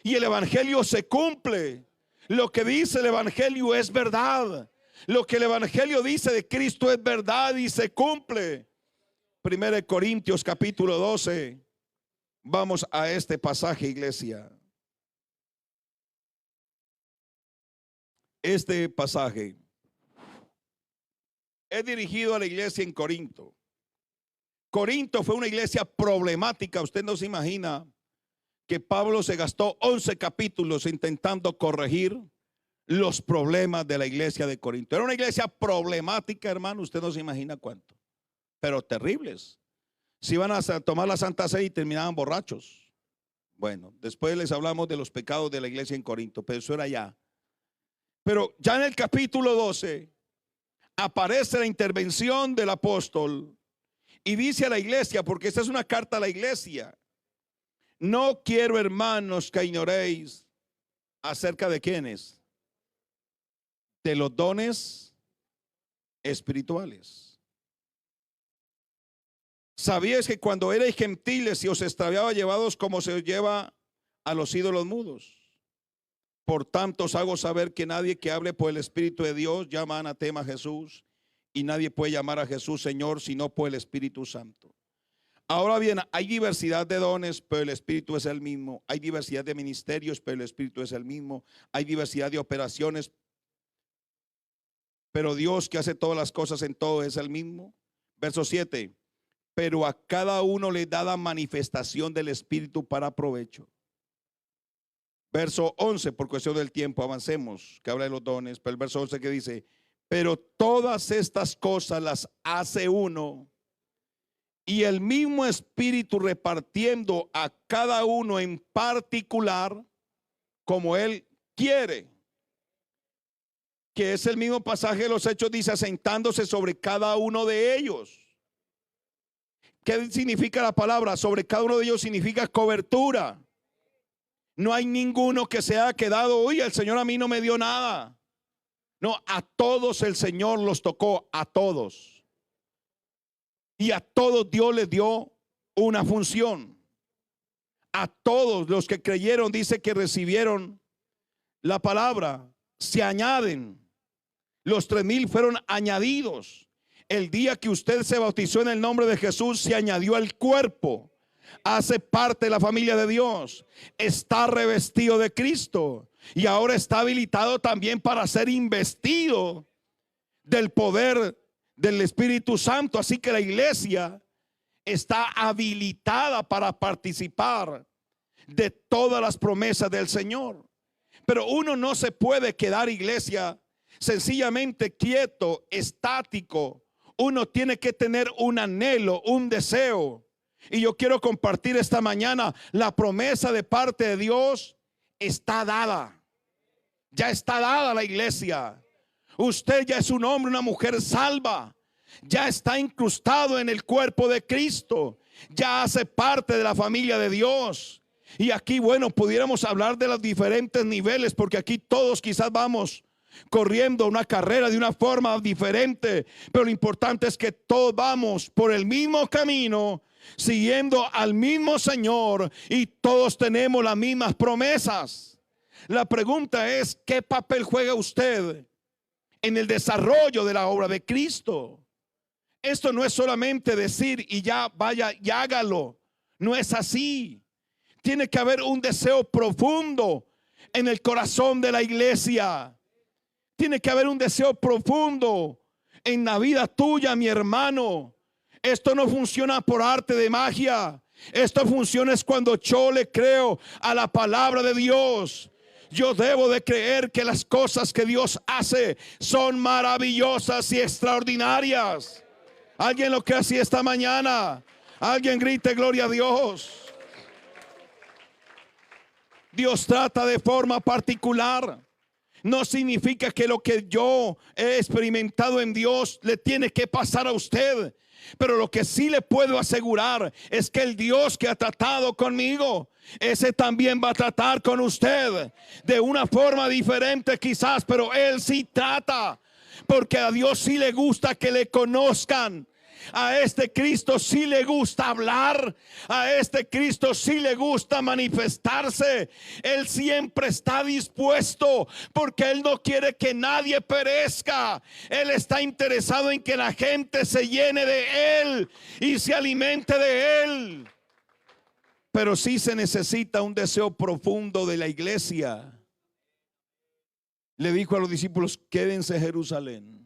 y el evangelio se cumple. Lo que dice el evangelio es verdad. Lo que el evangelio dice de Cristo es verdad y se cumple. 1 Corintios capítulo 12. Vamos a este pasaje, iglesia. Este pasaje es dirigido a la iglesia en Corinto. Corinto fue una iglesia problemática. Usted no se imagina que Pablo se gastó 11 capítulos intentando corregir los problemas de la iglesia de Corinto. Era una iglesia problemática, hermano. Usted no se imagina cuánto, pero terribles. Si iban a tomar la Santa Cena y terminaban borrachos. Bueno, después les hablamos de los pecados de la iglesia en Corinto, pero eso era ya. Pero ya en el capítulo 12 aparece la intervención del apóstol y dice a la iglesia, porque esta es una carta a la iglesia: no quiero, hermanos, que ignoréis acerca de quiénes, de los dones espirituales. ¿Sabíais que cuando erais gentiles y os extraviaba llevados como se os lleva a los ídolos mudos? Por tanto os hago saber que nadie que hable por el Espíritu de Dios llama anatema a Jesús, y nadie puede llamar a Jesús Señor sino por el Espíritu Santo. Ahora bien, hay diversidad de dones, pero el Espíritu es el mismo. Hay diversidad de ministerios, pero el Espíritu es el mismo. Hay diversidad de operaciones, pero Dios, que hace todas las cosas en todo, es el mismo. Verso 7. Pero a cada uno le da la manifestación del Espíritu para provecho. Verso 11, por cuestión del tiempo, avancemos, que habla de los dones. Pero el verso 11 que dice: pero todas estas cosas las hace uno, y el mismo Espíritu repartiendo a cada uno en particular como Él quiere. Que es el mismo pasaje de los Hechos, dice: asentándose sobre cada uno de ellos. ¿Qué significa la palabra? Sobre cada uno de ellos significa cobertura. No hay ninguno que se haya quedado, oye, el Señor a mí no me dio nada. No, a todos el Señor los tocó, a todos. Y a todos Dios les dio una función. A todos los que creyeron, dice que recibieron la palabra, se añaden. Los 3,000 fueron añadidos. El día que usted se bautizó en el nombre de Jesús, se añadió al cuerpo. hace parte de la familia de Dios, está revestido de Cristo y ahora está habilitado también para ser investido del poder del Espíritu Santo. Así que la iglesia está habilitada para participar de todas las promesas del Señor. Pero uno no se puede quedar, iglesia, sencillamente quieto, estático. Uno tiene que tener un anhelo, un deseo. Y yo quiero compartir esta mañana: la promesa de parte de Dios está dada. Ya está dada a la iglesia. Usted ya es un hombre, una mujer salva. Ya está incrustado en el cuerpo de Cristo. Ya hace parte de la familia de Dios. Y aquí, bueno, pudiéramos hablar de los diferentes niveles, porque aquí todos quizás vamos corriendo una carrera de una forma diferente, pero lo importante es que todos vamos por el mismo camino, siguiendo al mismo Señor, y todos tenemos las mismas promesas. La pregunta es: ¿qué papel juega usted en el desarrollo de la obra de Cristo? Esto no es solamente decir y ya vaya y hágalo. No es así. Tiene que haber un deseo profundo en el corazón de la iglesia. Tiene que haber un deseo profundo en la vida tuya, mi hermano. Esto no funciona por arte de magia. Esto funciona es cuando yo le creo a la palabra de Dios. Yo debo de creer que las cosas que Dios hace son maravillosas y extraordinarias. ¿Alguien lo cree así esta mañana? Alguien grite gloria a Dios. Dios trata de forma particular. No significa que lo que yo he experimentado en Dios le tiene que pasar a usted. Pero lo que sí le puedo asegurar es que el Dios que ha tratado conmigo, ese también va a tratar con usted de una forma diferente quizás, pero Él sí trata, porque a Dios sí le gusta que le conozcan. A este Cristo sí le gusta hablar. A este Cristo sí le gusta manifestarse. Él siempre está dispuesto, porque Él no quiere que nadie perezca. Él está interesado en que la gente se llene de Él y se alimente de Él. Pero sí se necesita un deseo profundo de la iglesia. Le dijo a los discípulos: quédense en Jerusalén.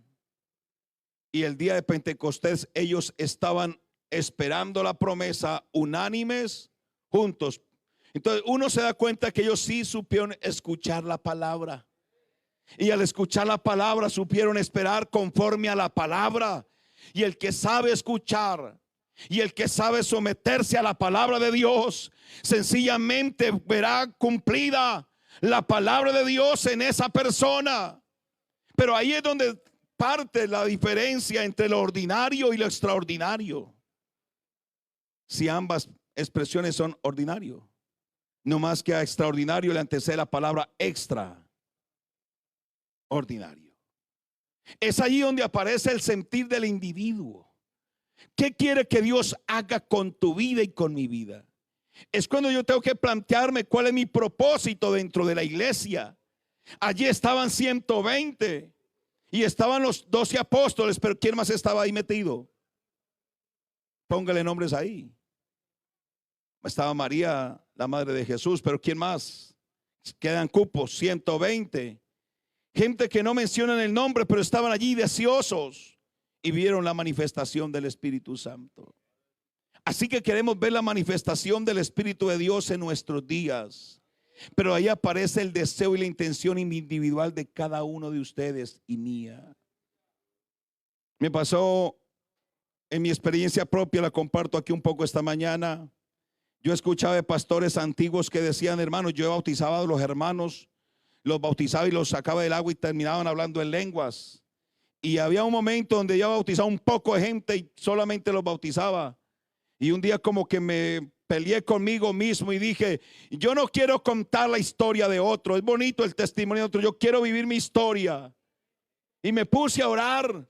Y el día de Pentecostés ellos estaban esperando la promesa, unánimes, juntos. Entonces uno se da cuenta que ellos sí supieron escuchar la palabra. Y al escuchar la palabra supieron esperar conforme a la palabra. Y el que sabe escuchar y el que sabe someterse a la palabra de Dios, sencillamente verá cumplida la palabra de Dios en esa persona. Pero ahí es donde parte la diferencia entre lo ordinario y lo extraordinario. Si ambas expresiones son ordinario, no más que a extraordinario le antecede la palabra extraordinario. Es allí donde aparece el sentir del individuo. ¿Qué quiere que Dios haga con tu vida y con mi vida? Es cuando yo tengo que plantearme cuál es mi propósito dentro de la iglesia. Allí estaban 120 y estaban los 12 apóstoles, pero ¿quién más estaba ahí metido? Póngale nombres ahí. Estaba María, la madre de Jesús, pero ¿quién más? Quedan cupos, 120. Gente que no mencionan el nombre, pero estaban allí deseosos y vieron la manifestación del Espíritu Santo. Así que queremos ver la manifestación del Espíritu de Dios en nuestros días. Pero ahí aparece el deseo y la intención individual de cada uno de ustedes y mía. Me pasó en mi experiencia propia, la comparto aquí un poco esta mañana. Yo escuchaba de pastores antiguos que decían: hermanos, yo bautizaba a los hermanos, los bautizaba y los sacaba del agua y terminaban hablando en lenguas. Y había un momento donde yo bautizaba un poco de gente y solamente los bautizaba. Y un día como que me peleé conmigo mismo y dije: yo no quiero contar la historia de otro. Es bonito el testimonio de otro, yo quiero vivir mi historia. Y me puse a orar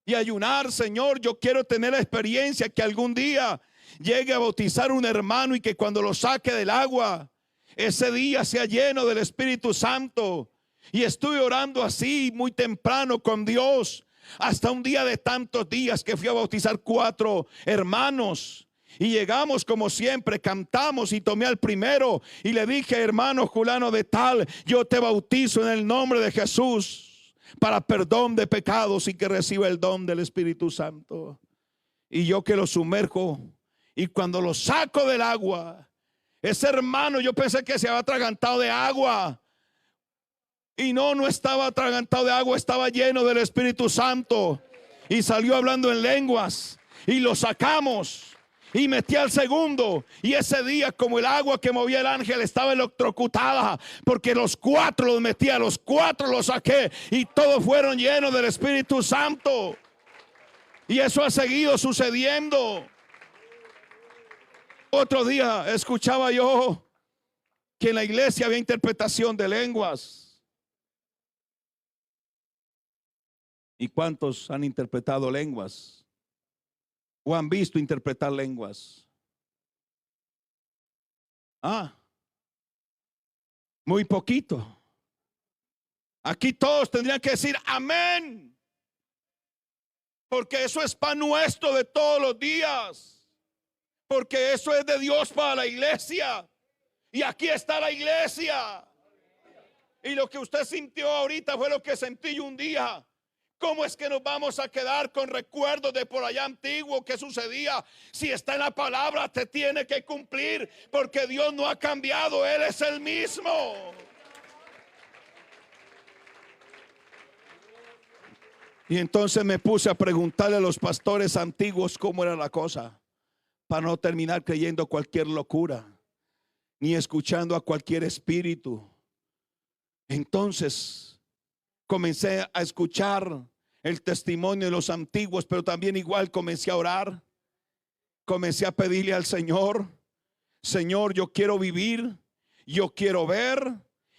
y ayunar. Señor, yo quiero tener la experiencia que algún día llegue a bautizar un hermano y que cuando lo saque del agua, ese día sea lleno del Espíritu Santo. Y estuve orando así muy temprano con Dios, hasta un día de tantos días que fui a bautizar 4 hermanos. Y llegamos como siempre, cantamos y tomé al primero y le dije: hermano fulano de tal, yo te bautizo en el nombre de Jesús para perdón de pecados y que reciba el don del Espíritu Santo. Y yo que lo sumerjo, y cuando lo saco del agua, ese hermano, yo pensé que se había atragantado de agua. Y no estaba atragantado de agua, estaba lleno del Espíritu Santo. Y salió hablando en lenguas. Y lo sacamos. Y metí al segundo. Y ese día, como el agua que movía el ángel estaba electrocutada, porque los cuatro los metí, los cuatro los saqué. Y todos fueron llenos del Espíritu Santo. Y eso ha seguido sucediendo. Otro día escuchaba yo que en la iglesia había interpretación de lenguas. ¿Y cuántos han interpretado lenguas? ¿O han visto interpretar lenguas? Muy poquito. Aquí todos tendrían que decir amén, porque eso es pan nuestro de todos los días. Porque eso es de Dios para la iglesia. Y aquí está la iglesia. Y lo que usted sintió ahorita fue lo que sentí yo un día. ¿Cómo es que nos vamos a quedar con recuerdos de por allá antiguo que sucedía? Si está en la palabra, te tiene que cumplir, porque Dios no ha cambiado, Él es el mismo. Y entonces me puse a preguntarle a los pastores antiguos cómo era la cosa, para no terminar creyendo cualquier locura, ni escuchando a cualquier espíritu. Entonces comencé a escuchar el testimonio de los antiguos, pero también igual comencé a orar. Comencé a pedirle al Señor: Señor, yo quiero vivir, yo quiero ver,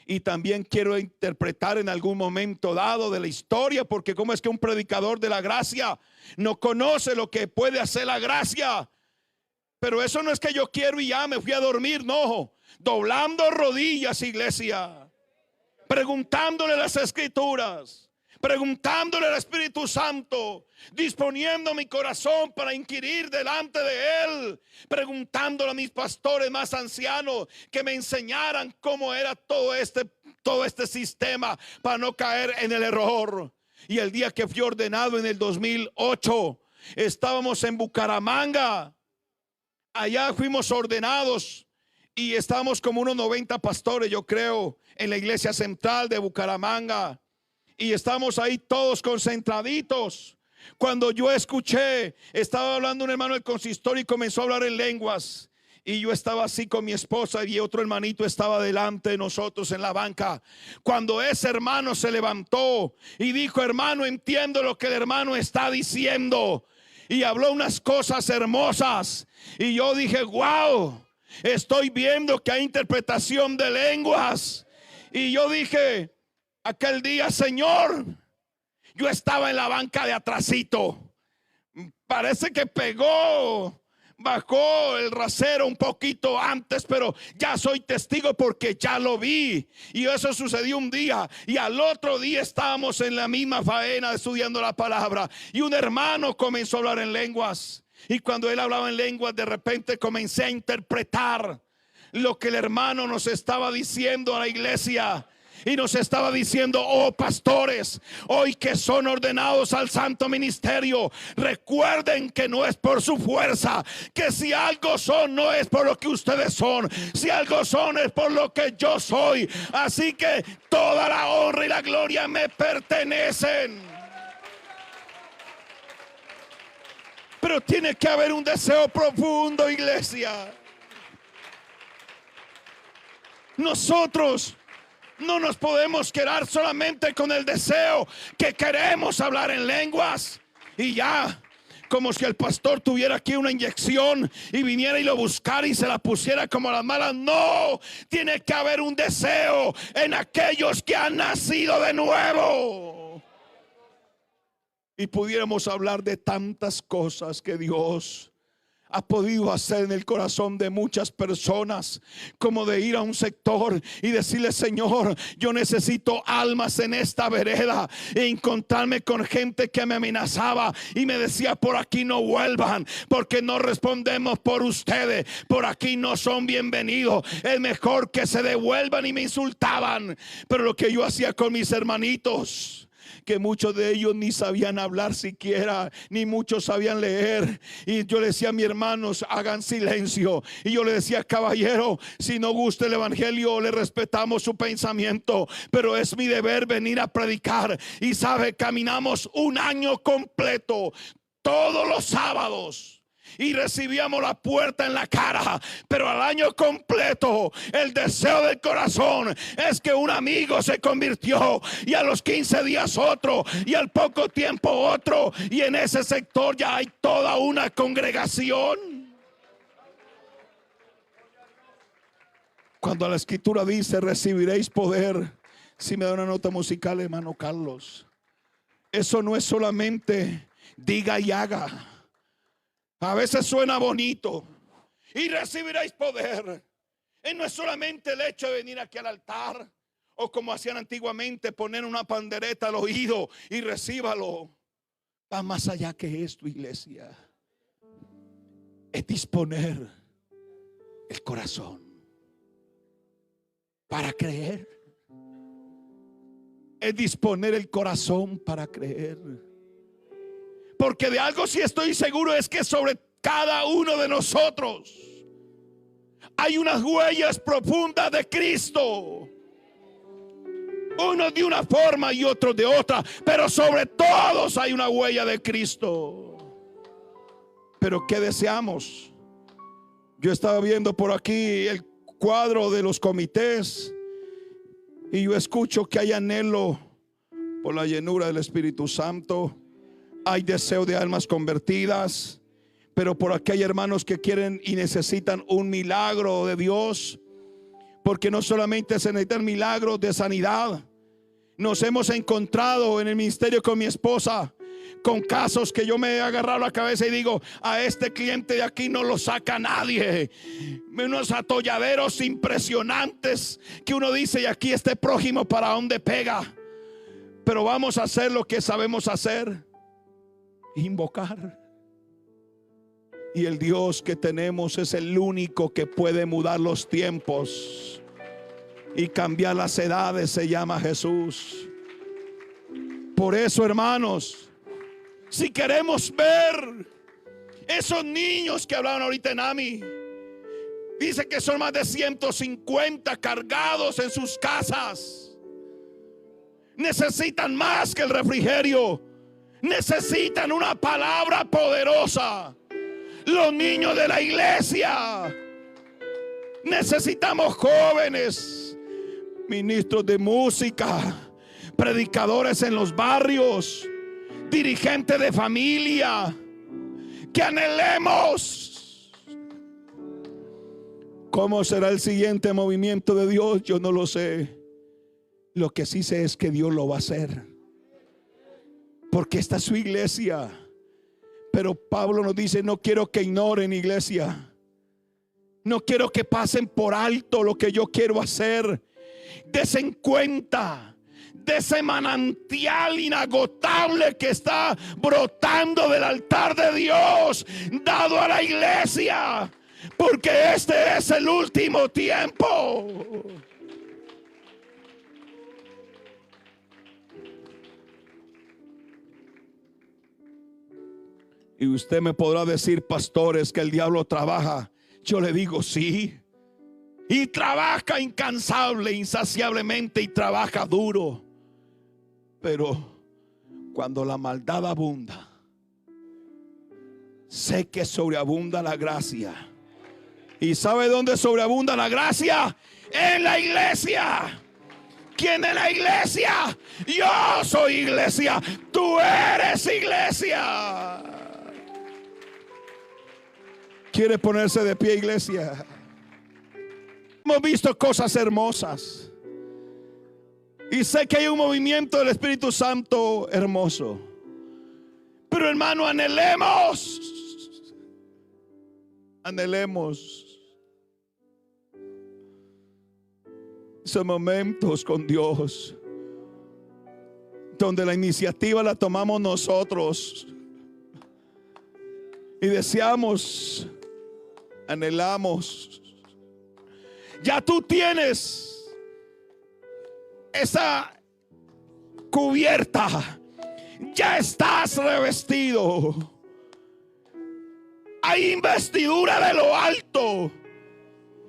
y también quiero interpretar en algún momento dado de la historia, porque cómo es que un predicador de la gracia no conoce lo que puede hacer la gracia. Pero eso no es que yo quiero y ya me fui a dormir, no. Doblando rodillas, iglesia, preguntándole las escrituras, preguntándole al Espíritu Santo, disponiendo mi corazón para inquirir delante de Él, preguntándole a mis pastores más ancianos que me enseñaran cómo era todo este sistema para no caer en el error. Y el día que fui ordenado en el 2008, estábamos en Bucaramanga. Allá fuimos ordenados y estábamos como unos 90 pastores, yo creo, en la iglesia central de Bucaramanga. Y estamos ahí todos concentraditos. Cuando yo escuché, estaba hablando un hermano del consistorio y comenzó a hablar en lenguas. Y yo estaba así con mi esposa y otro hermanito estaba delante de nosotros en la banca. Cuando ese hermano se levantó y dijo: hermano, entiendo lo que el hermano está diciendo. Y habló unas cosas hermosas. Y yo dije: wow, estoy viendo que hay interpretación de lenguas. Y yo dije aquel día: Señor, yo estaba en la banca de atrasito. Parece que bajó el rasero un poquito antes, pero ya soy testigo porque ya lo vi. Y eso sucedió un día, y al otro día estábamos en la misma faena estudiando la palabra, y un hermano comenzó a hablar en lenguas. Y cuando él hablaba en lenguas, de repente comencé a interpretar lo que el hermano nos estaba diciendo a la iglesia. Y nos estaba diciendo: oh pastores, hoy que son ordenados al santo ministerio, recuerden que no es por su fuerza, que si algo son no es por lo que ustedes son, si algo son es por lo que yo soy. Así que toda la honra y la gloria me pertenecen. Pero tiene que haber un deseo profundo, iglesia. Nosotros no nos podemos quedar solamente con el deseo que queremos hablar en lenguas y ya, como si el pastor tuviera aquí una inyección y viniera y lo buscara y se la pusiera como las malas. No, tiene que haber un deseo en aquellos que han nacido de nuevo. Y pudiéramos hablar de tantas cosas que Dios ha podido hacer en el corazón de muchas personas, como de ir a un sector y decirle: Señor, yo necesito almas en esta vereda, e encontrarme con gente que me amenazaba y me decía: por aquí no vuelvan, porque no respondemos por ustedes, por aquí no son bienvenidos, es mejor que se devuelvan. Y me insultaban. Pero lo que yo hacía con mis hermanitos, que muchos de ellos ni sabían hablar siquiera, ni muchos sabían leer, y yo le decía a mis hermanos: hagan silencio. Y yo le decía: caballero, si no gusta el evangelio, le respetamos su pensamiento, pero es mi deber venir a predicar. Y sabe, caminamos un año completo, todos los sábados, y recibíamos la puerta en la cara. Pero al año completo, el deseo del corazón es que un amigo se convirtió, y a los 15 días otro, y al poco tiempo otro, y en ese sector ya hay toda una congregación. Cuando la escritura dice: recibiréis poder. Si me da una nota musical, hermano Carlos. Eso no es solamente diga y haga. A veces suena bonito: y recibiréis poder. Y no es solamente el hecho de venir aquí al altar, o como hacían antiguamente, poner una pandereta al oído y recíbalo. Va más allá que esto, iglesia. Es disponer el corazón para creer. Es disponer el corazón para creer. Porque de algo sí estoy seguro, es que sobre cada uno de nosotros hay unas huellas profundas de Cristo. Unos de una forma y otros de otra, pero sobre todos hay una huella de Cristo. Pero ¿qué deseamos? Yo estaba viendo por aquí el cuadro de los comités, y yo escucho que hay anhelo por la llenura del Espíritu Santo. Hay deseo de almas convertidas, pero por aquí hay hermanos que quieren y necesitan un milagro de Dios, porque no solamente se necesitan milagros de sanidad. Nos hemos encontrado en el ministerio con mi esposa con casos que yo me he agarrado la cabeza y digo: a este cliente de aquí no lo saca nadie. Unos atolladeros impresionantes que uno dice: y aquí este prójimo, ¿para dónde pega? Pero vamos a hacer lo que sabemos hacer: invocar. Y el Dios que tenemos es el único que puede mudar los tiempos y cambiar las edades. Se llama Jesús. Por eso, hermanos, si queremos ver esos niños que hablaban ahorita en AMI, dice que son más de 150 cargados en sus casas. Necesitan más que el refrigerio. Necesitan una palabra poderosa. Los niños de la iglesia. Necesitamos jóvenes, ministros de música, predicadores en los barrios, dirigentes de familia, que anhelemos. ¿Cómo será el siguiente movimiento de Dios? Yo no lo sé. Lo que sí sé es que Dios lo va a hacer, porque esta es su iglesia. Pero Pablo nos dice: no quiero que ignoren, iglesia. No quiero que pasen por alto lo que yo quiero hacer. Desen cuenta de ese manantial inagotable que está brotando del altar de Dios, dado a la iglesia, porque este es el último tiempo. Y usted me podrá decir: pastores, que el diablo trabaja. Yo le digo: sí. Y trabaja incansable, insaciablemente, y trabaja duro. Pero cuando la maldad abunda, sé que sobreabunda la gracia. ¿Y sabe dónde sobreabunda la gracia? En la iglesia. ¿Quién es la iglesia? Yo soy iglesia. Tú eres iglesia. ¿Quiere ponerse de pie, iglesia? Hemos visto cosas hermosas, y sé que hay un movimiento del Espíritu Santo hermoso. Pero hermano, anhelemos Anhelemos esos momentos con Dios, donde la iniciativa la tomamos nosotros y deseamos, anhelamos. Ya tú tienes esa cubierta, ya estás revestido. Hay investidura de lo alto.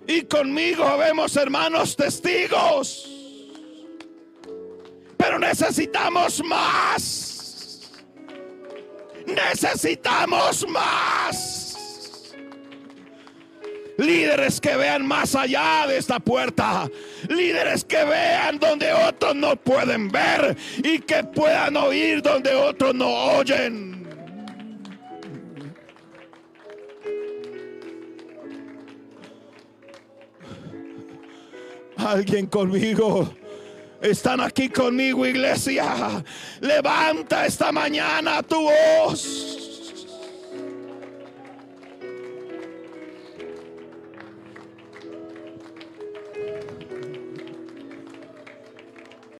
Y conmigo vemos, hermanos, testigos. Pero necesitamos más. Necesitamos más. Líderes que vean más allá de esta puerta. Líderes que vean donde otros no pueden ver. Y que puedan oír donde otros no oyen. Alguien conmigo. Están aquí conmigo, iglesia. Levanta esta mañana tu voz.